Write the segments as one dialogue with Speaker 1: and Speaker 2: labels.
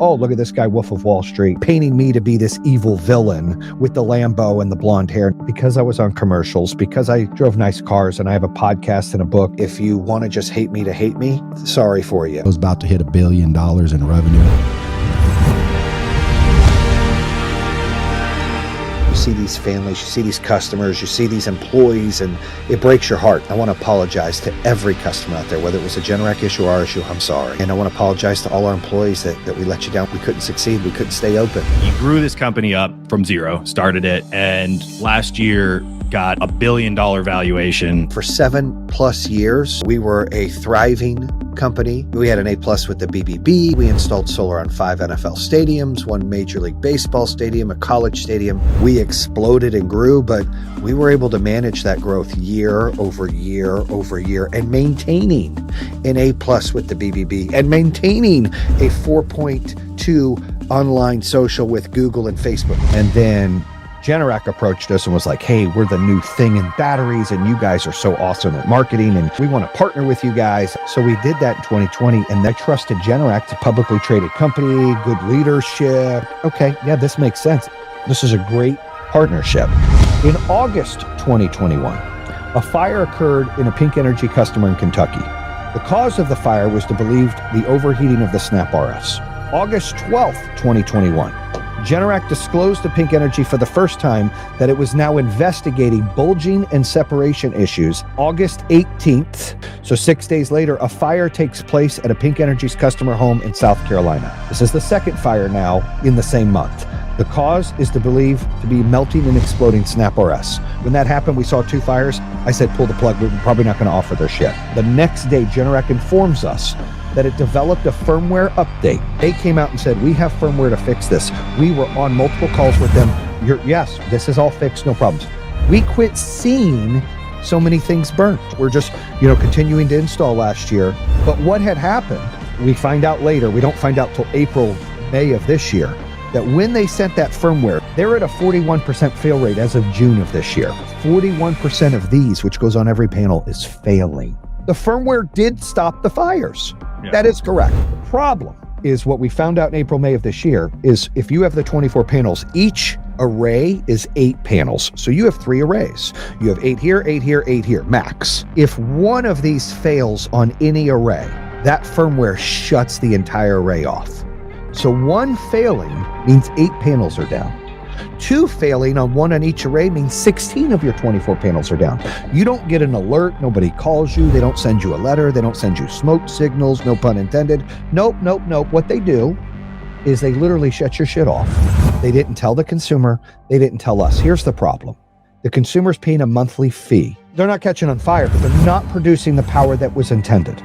Speaker 1: oh, look at this guy, Wolf of Wall Street, painting me to be this evil villain with the Lambo and the blonde hair. Because I was on commercials, because I drove nice cars and I have a podcast and a book, if you want to just hate me to hate me, sorry for you.
Speaker 2: I was about to hit $1 billion in revenue.
Speaker 1: You see these families, you see these customers, you see these employees, and it breaks your heart. I want to apologize to every customer out there, whether it was a Generac issue or our issue, I'm sorry. And I want to apologize to all our employees that we let you down. We couldn't succeed, we couldn't stay open.
Speaker 3: You grew this company up from zero, started it, and last year got $1 billion valuation.
Speaker 1: For 7+ years, we were a thriving company. We had an A+ with the BBB. We installed solar on 5 NFL stadiums, 1 Major League Baseball stadium, a college stadium. We exploded and grew, but we were able to manage that growth year over year over year and maintaining an A+ with the BBB and maintaining a 4.2 online social with Google and Facebook. And then Generac approached us and was like, hey, we're the new thing in batteries and you guys are so awesome at marketing and we want to partner with you guys. So we did that in 2020 and they trusted Generac. It's a publicly traded company, good leadership. Okay, yeah, this makes sense. This is a great partnership. In August 2021, a fire occurred in a Pink Energy customer in Kentucky. The cause of the fire was believed the overheating of the SnapRS. August 12th, 2021, Generac disclosed to Pink Energy for the first time that it was now investigating bulging and separation issues. August 18th, so 6 days later, a fire takes place at a Pink Energy's customer home in South Carolina. This is the second fire now in the same month. The cause is believed to be melting and exploding SnapRS. When that happened, we saw 2 fires. I said, pull the plug. We're probably not going to offer their shit. The next day, Generac informs us that it developed a firmware update. They came out and said, we have firmware to fix this. We were on multiple calls with them. Yes, this is all fixed, no problems. We quit seeing so many things burnt. We're just, continuing to install last year. But what had happened, we find out later, we don't find out till April, May of this year, that when they sent that firmware, they're at a 41% fail rate as of June of this year. 41% of these, which goes on every panel, is failing. The firmware did stop the fires. Yeah. That is correct. The problem is what we found out in April, May of this year is if you have the 24 panels, each array is 8 panels. So you have 3 arrays. You have 8 here, 8 here, 8 here, max. If one of these fails on any array, that firmware shuts the entire array off. So 1 failing means 8 panels are down. 2 failing on 1 on each array means 16 of your 24 panels are down. You don't get an alert. Nobody calls you. They don't send you a letter. They don't send you smoke signals. No pun intended. Nope. What they do is they literally shut your shit off. They didn't tell the consumer. They didn't tell us. Here's the problem. The consumer's paying a monthly fee. They're not catching on fire, but they're not producing the power that was intended.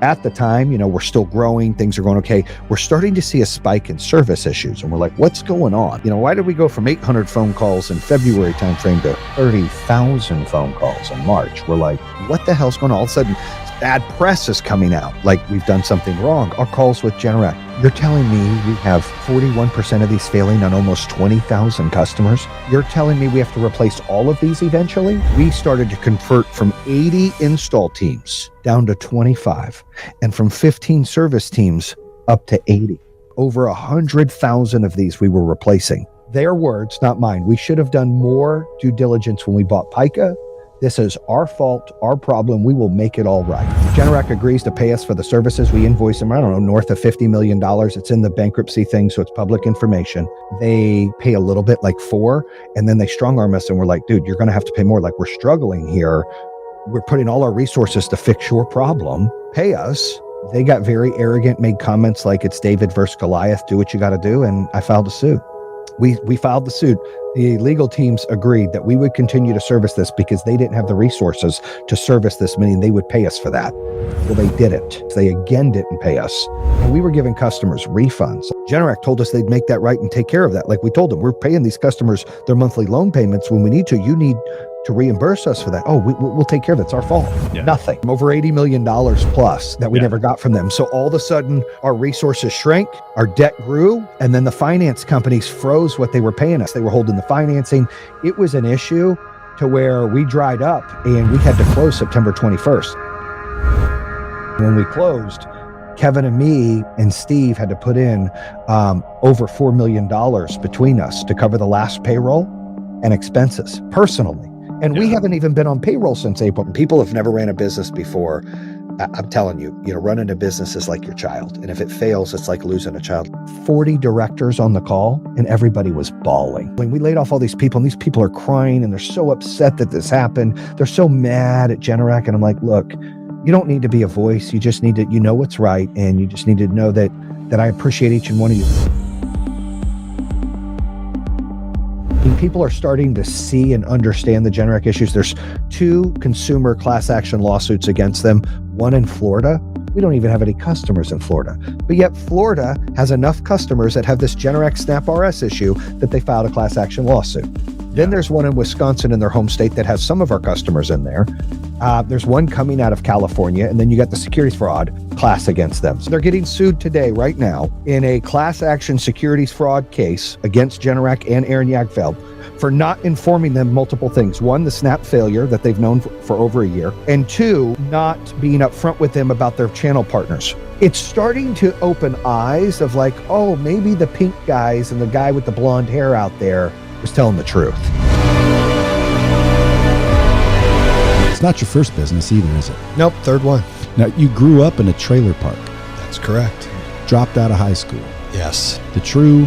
Speaker 1: At the time, we're still growing, things are going okay. We're starting to see a spike in service issues. And we're like, what's going on? Why did we go from 800 phone calls in February timeframe to 30,000 phone calls in March? We're like, what the hell's going on? All of a sudden, bad press is coming out, like we've done something wrong. Our calls with Generac. You're telling me we have 41% of these failing on almost 20,000 customers? You're telling me we have to replace all of these eventually? We started to convert from 80 install teams down to 25, and from 15 service teams up to 80. Over 100,000 of these we were replacing. Their words, not mine. We should have done more due diligence when we bought Pica. This is our fault, our problem. We will make it all right. Generac agrees to pay us for the services. We invoice them, north of $50 million. It's in the bankruptcy thing, so it's public information. They pay a little bit, like $4, and then they strong arm us and we're like, dude, you're going to have to pay more. Like, we're struggling here. We're putting all our resources to fix your problem. Pay us. They got very arrogant, made comments like it's David versus Goliath, do what you got to do, and I filed a suit. We filed the suit. The legal teams agreed that we would continue to service this because they didn't have the resources to service this, meaning they would pay us for that. Well, they didn't. They again didn't pay us. And we were giving customers refunds. Generac told us they'd make that right and take care of that. Like we told them, we're paying these customers their monthly loan payments when we need to. You need to reimburse us for that. Oh, we'll take care of it. It's our fault. Yeah. Nothing. Over $80 million plus that we never got from them. So all of a sudden, our resources shrank, our debt grew, and then the finance companies froze what they were paying us. They were holding the financing. It was an issue to where we dried up and we had to close September 21st. When we closed, Kevin and me and Steve had to put in over $4 million between us to cover the last payroll and expenses personally. And we haven't even been on payroll since April. People have never ran a business before. I'm telling you, running a business is like your child. And if it fails, it's like losing a child. 40 directors on the call, and everybody was bawling. When we laid off all these people, and these people are crying, and they're so upset that this happened. They're so mad at Generac. And I'm like, look, you don't need to be a voice. You just need to, you know what's right. And you just need to know that I appreciate each and one of you. People are starting to see and understand the Generac issues. There's 2 consumer class action lawsuits against them, one in Florida. We don't even have any customers in Florida. But yet Florida has enough customers that have this Generac SnapRS issue that they filed a class action lawsuit. Then there's one in Wisconsin in their home state that has some of our customers in there. There's one coming out of California, and then you got the securities fraud class against them. So they're getting sued today, right now, in a class action securities fraud case against Generac and Aaron Jagfeld for not informing them multiple things. 1, the Snap failure that they've known for over a year, and 2, not being upfront with them about their channel partners. It's starting to open eyes of like, oh, maybe the pink guys and the guy with the blonde hair out there was telling the truth.
Speaker 2: It's not your first business either, is it?
Speaker 1: Nope, third one.
Speaker 2: Now, you grew up in a trailer park,
Speaker 1: That's correct.
Speaker 2: dropped out of high school.
Speaker 1: Yes.
Speaker 2: The true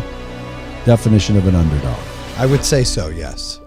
Speaker 2: definition of an underdog.
Speaker 1: I would say so, yes.